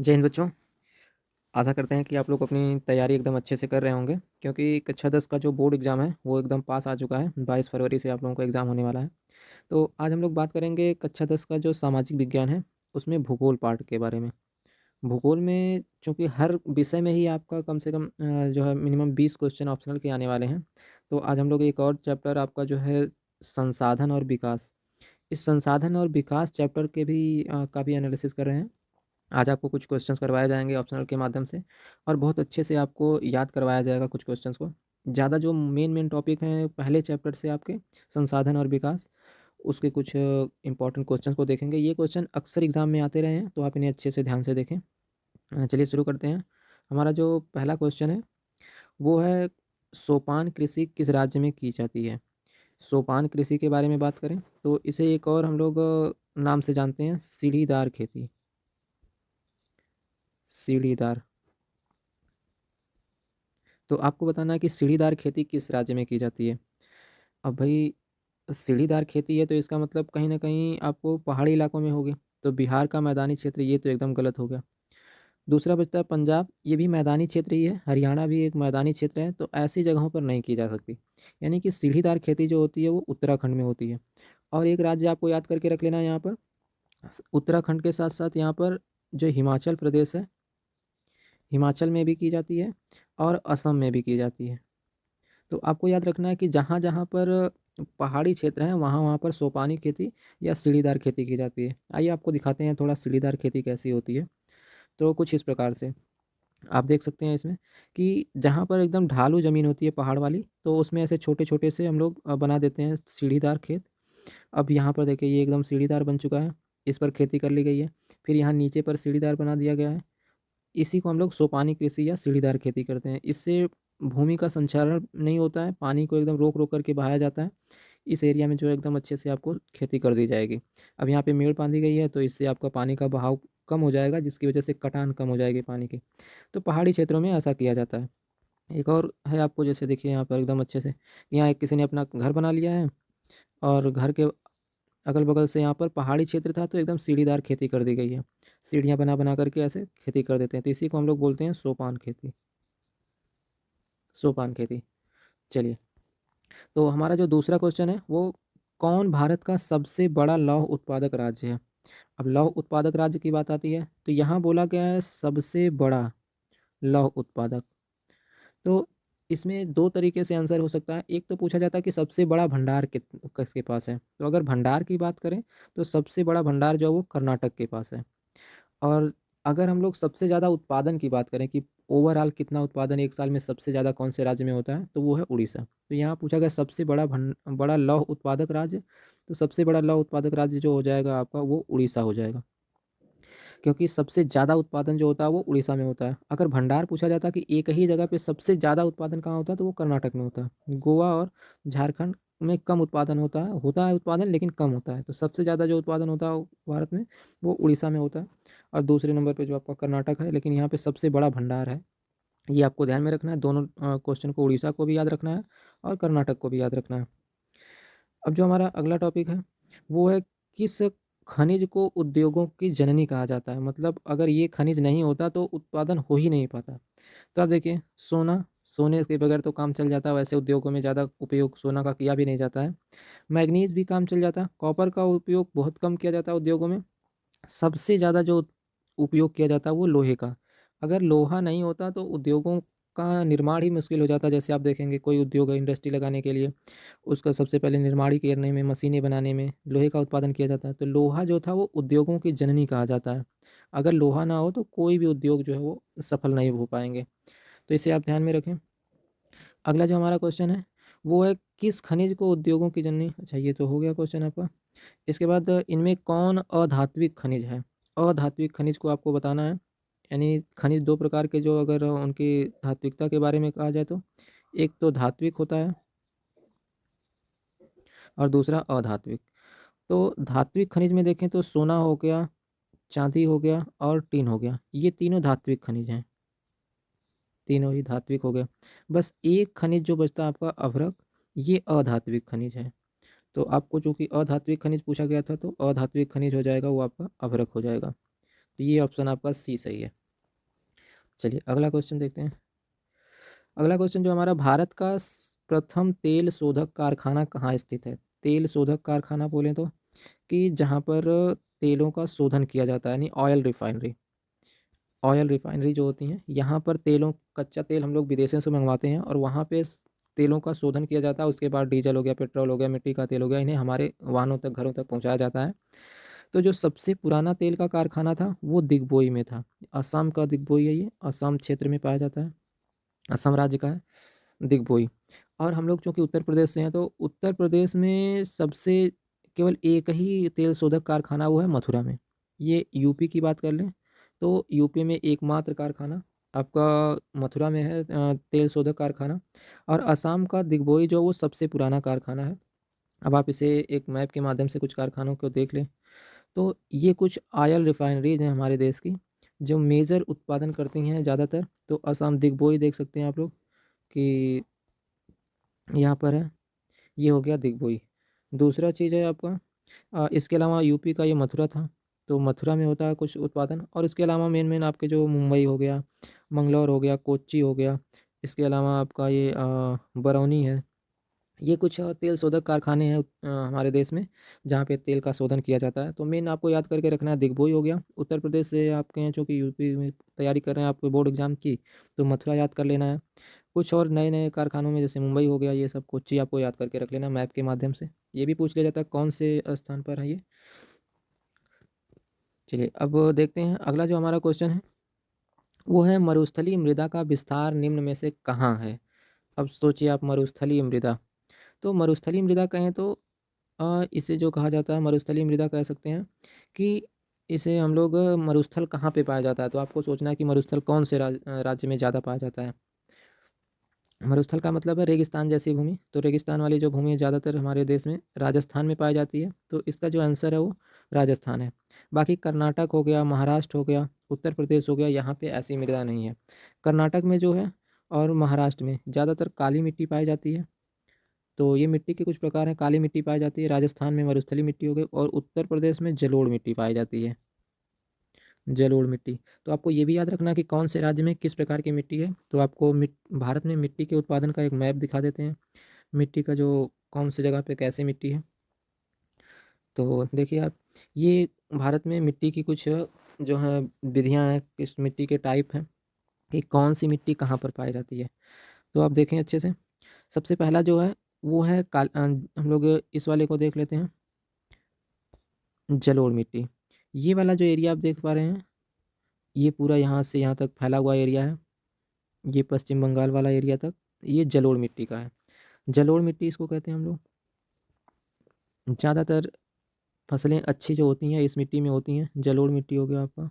जय हिंद बच्चों। आशा करते हैं कि आप लोग अपनी तैयारी एकदम अच्छे से कर रहे होंगे, क्योंकि कक्षा 10 का जो बोर्ड एग्ज़ाम है वो एकदम पास आ चुका है। 22 फरवरी से आप लोगों का एग्ज़ाम होने वाला है। तो आज हम लोग बात करेंगे कक्षा 10 का जो सामाजिक विज्ञान है उसमें भूगोल पार्ट के बारे में। भूगोल में चूँकि हर विषय में ही आपका कम से कम जो है मिनिमम 20 क्वेश्चन ऑप्शनल के आने वाले हैं। तो आज हम लोग एक और चैप्टर आपका जो है संसाधन और विकास, इस संसाधन और विकास चैप्टर के भी का भी एनालिसिस कर रहे हैं। आज आपको कुछ क्वेश्चंस करवाए जाएँगे ऑप्शनल के माध्यम से, और बहुत अच्छे से आपको याद करवाया जाएगा कुछ क्वेश्चंस को। ज़्यादा जो मेन टॉपिक हैं पहले चैप्टर से आपके संसाधन और विकास, उसके कुछ इम्पोर्टेंट क्वेश्चंस को देखेंगे। ये क्वेश्चन अक्सर एग्ज़ाम में आते रहे हैं, तो आप इन्हें अच्छे से ध्यान से देखें। चलिए शुरू करते हैं। हमारा जो पहला क्वेश्चन है वो है, सोपान कृषि किस राज्य में की जाती है? सोपान कृषि के बारे में बात करें तो इसे एक और हम लोग नाम से जानते हैं, सीढ़ीदार खेती। सीढ़ीदार। तो आपको बताना है कि सीढ़ीदार खेती किस राज्य में की जाती है। अब भाई सीढ़ीदार खेती है तो इसका मतलब कहीं न कहीं आपको पहाड़ी इलाकों में होगी। तो बिहार का मैदानी क्षेत्र ये तो एकदम गलत हो गया। दूसरा बचता है पंजाब, ये भी मैदानी क्षेत्र ही है। हरियाणा भी एक मैदानी क्षेत्र है, तो ऐसी जगहों पर नहीं की जा सकती। यानी कि सीढ़ीदार खेती जो होती है वो उत्तराखंड में होती है। और एक राज्य आपको याद करके रख लेना है यहाँ पर, उत्तराखंड के साथ-साथ यहाँ पर जो हिमाचल प्रदेश है, हिमाचल में भी की जाती है और असम में भी की जाती है। तो आपको याद रखना है कि जहाँ-जहाँ पर पहाड़ी क्षेत्र हैं, वहाँ-वहाँ पर सोपानी खेती या सीढ़ीदार खेती की जाती है। आइए आपको दिखाते हैं थोड़ा सीढ़ीदार खेती कैसी होती है। तो कुछ इस प्रकार से आप देख सकते हैं इसमें कि जहाँ पर एकदम ढालू ज़मीन होती है पहाड़ वाली, तो उसमें ऐसे छोटे-छोटे से हम लोग बना देते हैं सीढ़ीदार खेत। अब यहाँ पर देखिए ये एकदम सीढ़ीदार बन चुका है, इस पर खेती कर ली गई है। फिर यहाँ नीचे पर सीढ़ीदार बना दिया गया है। इसी को हम लोग सोपानी कृषि या सीढ़ीदार खेती करते हैं। इससे भूमि का संक्षारण नहीं होता है, पानी को एकदम रोक-रोक करके बहाया जाता है। इस एरिया में जो है एकदम अच्छे से आपको खेती कर दी जाएगी। अब यहाँ पे मेड़ बाँधी गई है, तो इससे आपका पानी का बहाव कम हो जाएगा, जिसकी वजह से कटान कम हो जाएगी पानी की। तो पहाड़ी क्षेत्रों में ऐसा किया जाता है। एक और है आपको, जैसे देखिए यहाँ पर एकदम अच्छे से, यहाँ एक किसी ने अपना घर बना लिया है और घर के अगल-बगल से यहाँ पर पहाड़ी क्षेत्र था, तो एकदम सीढ़ीदार खेती कर दी गई है। सीढ़ियाँ बना-बना करके ऐसे खेती कर देते हैं, तो इसी को हम लोग बोलते हैं सोपान खेती। सोपान खेती। चलिए, तो हमारा जो दूसरा क्वेश्चन है वो, कौन भारत का सबसे बड़ा लौह उत्पादक राज्य है? अब लौह उत्पादक राज्य की बात आती है तो यहाँ बोला गया है सबसे बड़ा लौह उत्पादक। तो इसमें 2 तरीके से आंसर हो सकता है। एक तो पूछा जाता है कि सबसे बड़ा भंडार किसके पास है? तो अगर भंडार की बात करें तो सबसे बड़ा भंडार जो है वो कर्नाटक के पास है। और अगर हम लोग सबसे ज़्यादा उत्पादन की बात करें कि ओवरऑल कितना उत्पादन एक साल में सबसे ज़्यादा कौन से राज्य में होता है, तो वो है उड़ीसा। तो यहाँ पूछा गया सबसे बड़ा लौह उत्पादक राज्य, तो सबसे बड़ा लौह उत्पादक राज्य जो हो जाएगा आपका वो उड़ीसा हो जाएगा। क्योंकि सबसे ज़्यादा उत्पादन जो होता है वो उड़ीसा में होता है। अगर भंडार पूछा जाता है कि एक ही जगह पे सबसे ज़्यादा उत्पादन कहाँ होता है, तो वो कर्नाटक में होता है। गोवा और झारखंड में कम उत्पादन होता है उत्पादन, लेकिन कम होता है। तो सबसे ज़्यादा जो उत्पादन होता है भारत में वो उड़ीसा में होता है। और दूसरे नंबर पे जो आपका कर्नाटक है, लेकिन यहाँ पे सबसे बड़ा भंडार है। ये आपको ध्यान में रखना है, दोनों क्वेश्चन को, उड़ीसा को भी याद रखना है और कर्नाटक को भी याद रखना है। अब जो हमारा अगला टॉपिक है वो है, किस खनिज को उद्योगों की जननी कहा जाता है? मतलब अगर ये खनिज नहीं होता तो उत्पादन हो ही नहीं पाता। तो आप देखिए, सोना, सोने के बगैर तो काम चल जाता है, वैसे उद्योगों में ज़्यादा उपयोग सोना का किया भी नहीं जाता है। मैग्नीज़ भी काम चल जाता है, कॉपर का उपयोग बहुत कम किया जाता है उद्योगों में। सबसे ज़्यादा जो उपयोग किया जाता है वो लोहे का। अगर लोहा नहीं होता तो उद्योगों का निर्माण ही मुश्किल हो जाता है। जैसे आप देखेंगे कोई उद्योग है इंडस्ट्री लगाने के लिए, उसका सबसे पहले निर्माण ही करने में, मशीनें बनाने में लोहे का उत्पादन किया जाता है। तो लोहा जो था वो उद्योगों की जननी कहा जाता है। अगर लोहा ना हो तो कोई भी उद्योग जो है वो सफल नहीं हो पाएँगे। तो इसे आप ध्यान में रखें। अगला जो हमारा क्वेश्चन है वो है, किस खनिज को उद्योगों की जननी, अच्छा ये तो हो गया क्वेश्चन आपका। इसके बाद इनमें कौन अधात्विक खनिज है? अधात्विक खनिज को आपको बताना है। यानी खनिज 2 प्रकार के, जो अगर उनकी धात्विकता के बारे में कहा जाए तो, एक तो धात्विक होता है और दूसरा अधात्विक। तो धात्विक खनिज में देखें तो सोना हो गया, चांदी हो गया और टिन हो गया। ये तीनों धात्विक खनिज हैं, तीनों ही धात्विक हो गए। बस एक खनिज जो बचता है आपका अभ्रक, ये अधात्विक खनिज है। तो आपको चूँकि अधात्विक खनिज पूछा गया था, तो अधात्विक खनिज हो जाएगा वो आपका अभ्रक हो जाएगा। तो ये ऑप्शन आपका सी सही है। चलिए अगला क्वेश्चन देखते हैं। अगला क्वेश्चन जो हमारा, भारत का प्रथम तेल शोधक कारखाना कहाँ स्थित है? तेल शोधक कारखाना बोले तो कि जहाँ पर तेलों का शोधन किया जाता है, यानी ऑयल रिफाइनरी। ऑयल रिफाइनरी जो होती हैं, यहाँ पर तेलों कच्चा तेल हम लोग विदेशों से मंगवाते हैं और वहाँ पे तेलों का शोधन किया जाता है। उसके बाद डीजल हो गया, पेट्रोल हो गया, मिट्टी का तेल हो गया, इन्हें हमारे वाहनों तक, घरों तक पहुँचाया जाता है। तो जो सबसे पुराना तेल का कारखाना था वो दिग्बोई में था। असम का दिग्बोई है, ये असम क्षेत्र में पाया जाता है, असम राज्य का है दिग्बोई। और हम लोग चूँकि उत्तर प्रदेश से हैं, तो उत्तर प्रदेश में सबसे केवल एक ही तेल शोधक कारखाना वो है मथुरा में। ये यूपी की बात कर लें तो यूपी में एकमात्र कारखाना आपका मथुरा में है, तेल शोधक कारखाना। और असम का दिग्बोई जो वो सबसे पुराना कारखाना है। अब आप इसे एक मैप के माध्यम से कुछ कारखानों को देख लें तो ये कुछ ऑयल रिफाइनरीज हैं हमारे देश की जो मेजर उत्पादन करती हैं ज़्यादातर। तो असम दिग्बोई देख सकते हैं आप लोग कि यहाँ पर है, ये हो गया दिग्बोई। दूसरा चीज़ है आपका इसके अलावा यूपी का ये मथुरा था, तो मथुरा में होता है कुछ उत्पादन। और इसके अलावा मेन मेन आपके जो मुंबई हो गया, मंगलौर हो गया, कोच्चि हो गया, इसके अलावा आपका ये बरौनी है। ये कुछ तेल शोधक कारखाने हैं हमारे देश में जहाँ पे तेल का शोधन किया जाता है। तो मेन आपको याद करके रखना है, दिग्बोई हो गया। उत्तर प्रदेश से आपके हैं चूँकि यूपी में तैयारी कर रहे हैं आपके बोर्ड एग्जाम की, तो मथुरा याद कर लेना है। कुछ और नए नए कारखानों में जैसे मुंबई हो गया, ये सब कोच्चि आपको याद करके रख लेना मैप के माध्यम से। ये भी पूछ लिया जाता है कौन से स्थान पर है ये। चलिए अब देखते हैं अगला जो हमारा क्वेश्चन है वो है, मरुस्थलीय मृदा का विस्तार निम्न में से कहाँ है? अब सोचिए आप, मरुस्थलीय मृदा, तो मरुस्थलीय मृदा कहें तो इसे जो कहा जाता है मरुस्थलीय मृदा कह सकते हैं कि इसे हम लोग मरुस्थल कहाँ पे पाया जाता है। तो आपको सोचना है कि मरुस्थल कौन से राज्य में ज़्यादा पाया जाता है। मरुस्थल का मतलब है रेगिस्तान जैसी भूमि। तो रेगिस्तान वाली जो भूमि है ज़्यादातर हमारे देश में राजस्थान में पाई जाती है। तो इसका जो आंसर है वो राजस्थान है। बाकी कर्नाटक हो गया, महाराष्ट्र हो गया, उत्तर प्रदेश हो गया, यहाँ पे ऐसी मृदा नहीं है। कर्नाटक में जो है और महाराष्ट्र में ज़्यादातर काली मिट्टी पाई जाती है। तो ये मिट्टी के कुछ प्रकार हैं, काली मिट्टी पाई जाती है। राजस्थान में मरुस्थलीय मिट्टी हो गई और उत्तर प्रदेश में जलोढ़ मिट्टी पाई जाती है, जलोढ़ मिट्टी। तो आपको ये भी याद रखना कि कौन से राज्य में किस प्रकार की मिट्टी है। तो आपको भारत में मिट्टी के उत्पादन का एक मैप दिखा देते हैं, मिट्टी का जो कौन सी जगह पे कैसे मिट्टी है। तो देखिए आप, ये भारत में मिट्टी की कुछ जो है विधियाँ हैं, किस मिट्टी के टाइप हैं कि कौन सी मिट्टी कहाँ पर पाई जाती है। तो आप देखें अच्छे से, सबसे पहला जो है वो है हम लोग इस वाले को देख लेते हैं, जलोढ़ मिट्टी। ये वाला जो एरिया आप देख पा रहे हैं, ये पूरा यहाँ से यहाँ तक फैला हुआ एरिया है, ये पश्चिम बंगाल वाला एरिया तक, ये जलोढ़ मिट्टी का है। जलोढ़ मिट्टी इसको कहते हैं हम लोग। ज़्यादातर फसलें अच्छी जो होती हैं इस मिट्टी में होती हैं। जलोढ़ मिट्टी हो गया आपका।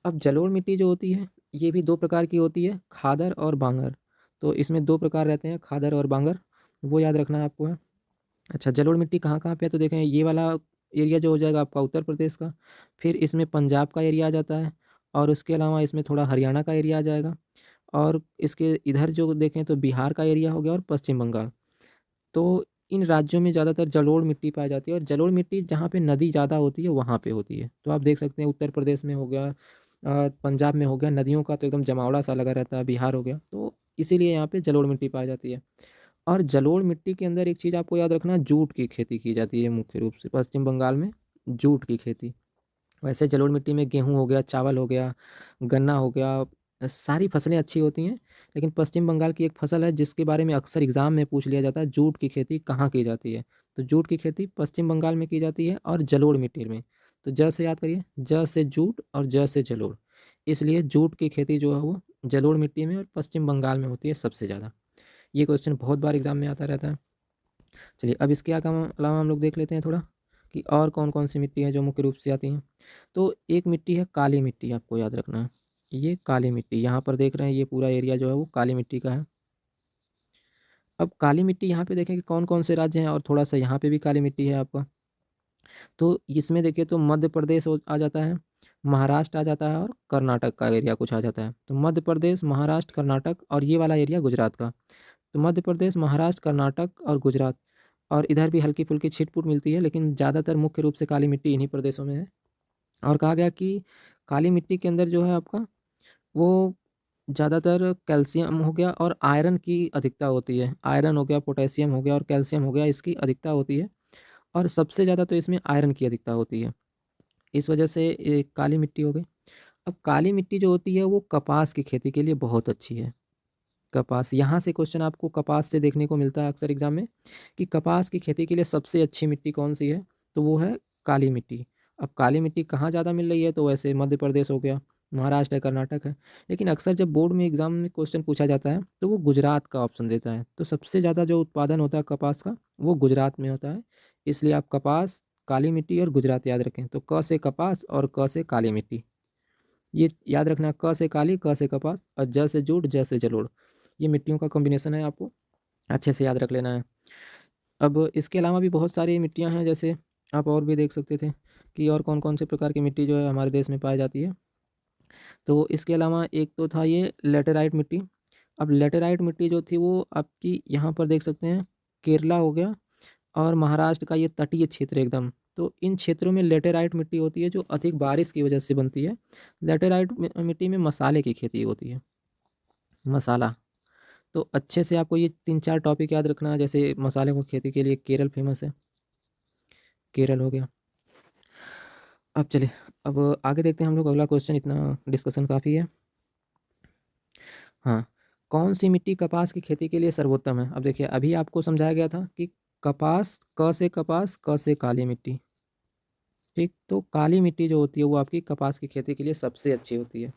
अब जलोढ़ मिट्टी जो होती है ये भी दो प्रकार की होती है, खादर और बांगर। तो इसमें दो प्रकार रहते हैं, खादर और बांगर, वो याद रखना है आपको है। अच्छा, जलोढ़ मिट्टी कहाँ कहाँ पे है? तो देखें ये वाला एरिया जो हो जाएगा आपका उत्तर प्रदेश का, फिर इसमें पंजाब का एरिया आ जाता है, और उसके अलावा इसमें थोड़ा हरियाणा का एरिया आ जाएगा, और इसके इधर जो देखें तो बिहार का एरिया हो गया और पश्चिम बंगाल। तो इन राज्यों में ज़्यादातर जलोढ़ मिट्टी पाई जाती है, और जलोढ़ मिट्टी जहाँ पे नदी ज़्यादा होती है वहाँ पे होती है। तो आप देख सकते हैं उत्तर प्रदेश में हो गया, पंजाब में हो गया, नदियों का तो एकदम जमावड़ा सा लगा रहता है, बिहार हो गया, तो इसीलिए यहाँ पे जलोढ़ मिट्टी पाई जाती है। और जलोढ़ मिट्टी के अंदर एक चीज़ आपको याद रखना है, जूट की खेती की जाती है मुख्य रूप से पश्चिम बंगाल में, जूट की खेती। वैसे जलोढ़ मिट्टी में गेहूँ हो गया, चावल हो गया, गन्ना हो गया, सारी फसलें अच्छी होती हैं। लेकिन पश्चिम बंगाल की एक फसल है जिसके बारे में अक्सर एग्ज़ाम में पूछ लिया जाता है, जूट की खेती कहाँ की जाती है? तो जूट की खेती पश्चिम बंगाल में की जाती है और जलोढ़ मिट्टी में। तो ज से याद करिए, ज से जूट और ज से जलोढ़। इसलिए जूट की खेती जो है वो जलोढ़ मिट्टी में और पश्चिम बंगाल में होती है सबसे ज़्यादा। ये क्वेश्चन बहुत बार एग्ज़ाम में आता रहता है। चलिए अब इसके अलावा हम लोग देख लेते हैं थोड़ा कि और कौन-कौन सी मिट्टी है जो मुख्य रूप से आती हैं। तो एक मिट्टी है काली मिट्टी, आपको याद रखना है। ये काली मिट्टी, यहाँ पर देख रहे हैं ये पूरा एरिया जो है वो काली मिट्टी का है। अब काली मिट्टी यहाँ पे देखें कि कौन-कौन से राज्य हैं, और थोड़ा-सा यहाँ पे भी काली मिट्टी है आपका। तो इसमें देखिए तो मध्य प्रदेश आ जाता है, महाराष्ट्र आ जाता है, और कर्नाटक का एरिया कुछ आ जाता है। तो मध्य प्रदेश, महाराष्ट्र, कर्नाटक, और ये वाला एरिया गुजरात का। तो मध्य प्रदेश, महाराष्ट्र, कर्नाटक और गुजरात, और इधर भी हल्की-फुल्की छिट-पुट मिलती है, लेकिन ज़्यादातर मुख्य रूप से काली मिट्टी इन्हीं प्रदेशों में है। और कहा गया कि काली मिट्टी के अंदर जो है आपका वो ज़्यादातर कैल्शियम हो गया और आयरन की अधिकता होती है। आयरन हो गया, पोटेशियम हो गया और कैल्शियम हो गया, इसकी अधिकता होती है और सबसे ज़्यादा तो इसमें आयरन की अधिकता होती है। इस वजह से ये काली मिट्टी हो गई। अब काली मिट्टी जो होती है वो कपास की खेती के लिए बहुत अच्छी है। कपास, यहाँ से क्वेश्चन आपको कपास से देखने को मिलता है अक्सर एग्जाम में कि कपास की खेती के लिए सबसे अच्छी मिट्टी कौन सी है, तो वो है काली मिट्टी। अब काली मिट्टी कहाँ ज़्यादा मिल रही है, तो वैसे मध्य प्रदेश हो गया, महाराष्ट्र है, कर्नाटक है। लेकिन अक्सर जब बोर्ड में एग्जाम में क्वेश्चन पूछा जाता है तो वो गुजरात का ऑप्शन देता है। तो सबसे ज़्यादा जो उत्पादन होता है कपास का वो गुजरात में होता है। इसलिए आप कपास, काली मिट्टी और गुजरात याद रखें। तो क से कपास और क से काली मिट्टी, ये याद रखना। क से काली, क से कपास और ज से जूट, ज से जलोढ़, ये मिट्टियों का कॉम्बिनेशन है, आपको अच्छे से याद रख लेना है। अब इसके अलावा भी बहुत सारी मिट्टियाँ हैं, जैसे आप और भी देख सकते थे कि और कौन-कौन से प्रकार की मिट्टी जो है हमारे देश में पाई जाती है। तो इसके अलावा एक तो था ये लैटेराइट मिट्टी। अब लैटेराइट मिट्टी जो थी वो आपकी यहाँ पर देख सकते हैं, केरला हो गया और महाराष्ट्र का ये तटीय क्षेत्र एकदम, तो इन क्षेत्रों में लैटेराइट मिट्टी होती है जो अधिक बारिश की वजह से बनती है। लैटेराइट मिट्टी में मसाले की खेती होती है, मसाला। तो अच्छे से आपको ये 3-4 टॉपिक याद रखना है। जैसे मसाले को खेती के लिए केरल फेमस है, केरल हो गया। अब चलिए, अब आगे देखते हैं हम लोग अगला क्वेश्चन, इतना डिस्कशन काफ़ी है। हाँ, कौन सी मिट्टी कपास की खेती के लिए सर्वोत्तम है? अब देखिए, अभी आपको समझाया गया था कि कपास, क से कपास, क से काली मिट्टी, ठीक? तो काली मिट्टी जो होती है वो आपकी कपास की खेती के लिए सबसे अच्छी होती है।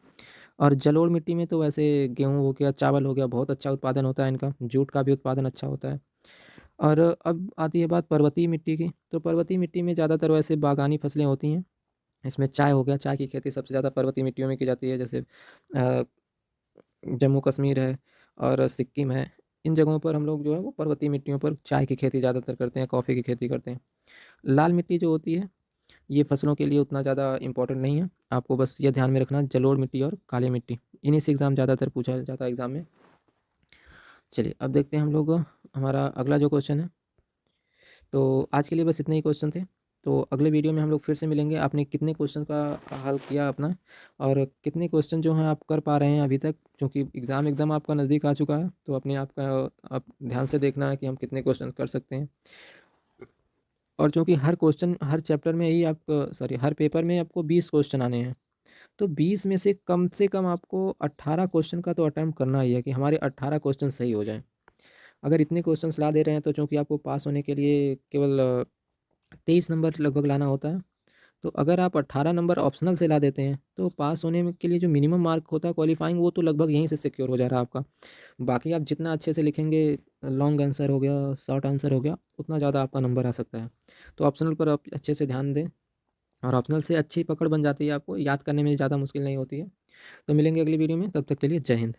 और जलोढ़ मिट्टी में तो वैसे गेहूँ हो गया, चावल हो गया, बहुत अच्छा उत्पादन होता है इनका, जूट का भी उत्पादन अच्छा होता है। और अब आती है बात पर्वतीय मिट्टी की, तो पर्वतीय मिट्टी में ज़्यादातर वैसे बागानी फसलें होती हैं। इसमें चाय हो गया, चाय की खेती सबसे ज़्यादा पर्वतीय मिट्टियों में की जाती है। जैसे जम्मू कश्मीर है और सिक्किम है, इन जगहों पर हम लोग जो है वो पर्वतीय मिट्टियों पर चाय की खेती ज़्यादातर करते हैं, कॉफ़ी की खेती करते हैं। लाल मिट्टी जो होती है ये फसलों के लिए उतना ज़्यादा इम्पोर्टेंट नहीं है, आपको बस ये ध्यान में रखना, जलोढ़ मिट्टी और काली मिट्टी, इन्हीं से एग्ज़ाम ज़्यादातर पूछा जाता है एग्ज़ाम में। चलिए, अब देखते हैं हम लोग हमारा अगला जो क्वेश्चन है। तो आज के लिए बस इतने ही क्वेश्चन थे। तो अगले वीडियो में हम लोग फिर से मिलेंगे। आपने कितने क्वेश्चन का हल किया अपना, और कितने क्वेश्चन जो हैं आप कर पा रहे हैं अभी तक, क्योंकि एग्ज़ाम एकदम आपका नज़दीक आ चुका है। तो अपने आप का आप ध्यान से देखना है कि हम कितने क्वेश्चन कर सकते हैं। और चूँकि हर क्वेश्चन, हर चैप्टर में ही आप सॉरी, हर पेपर में आपको 20 क्वेश्चन आने हैं। तो 20 में से कम आपको 18 क्वेश्चन का तो अटेम्प्ट करना ही है कि हमारे 18 क्वेश्चन सही हो जाएँ। अगर इतने क्वेश्चंस ला दे रहे हैं तो चूँकि आपको पास होने के लिए केवल 23 नंबर लगभग लाना होता है। तो अगर आप 18 नंबर ऑप्शनल से ला देते हैं तो पास होने में के लिए जो मिनिमम मार्क होता है क्वालिफाइंग, वो तो लगभग यहीं से सिक्योर हो जा रहा है आपका। बाकी आप जितना अच्छे से लिखेंगे, लॉन्ग आंसर हो गया, शॉर्ट आंसर हो गया, उतना ज़्यादा आपका नंबर आ सकता है। तो ऑप्शनल पर आप अच्छे से ध्यान दें, और ऑप्शनल से अच्छी पकड़ बन जाती है, आपको याद करने में ज़्यादा मुश्किल नहीं होती है। तो मिलेंगे अगली वीडियो में, तब तक के लिए जय हिंद।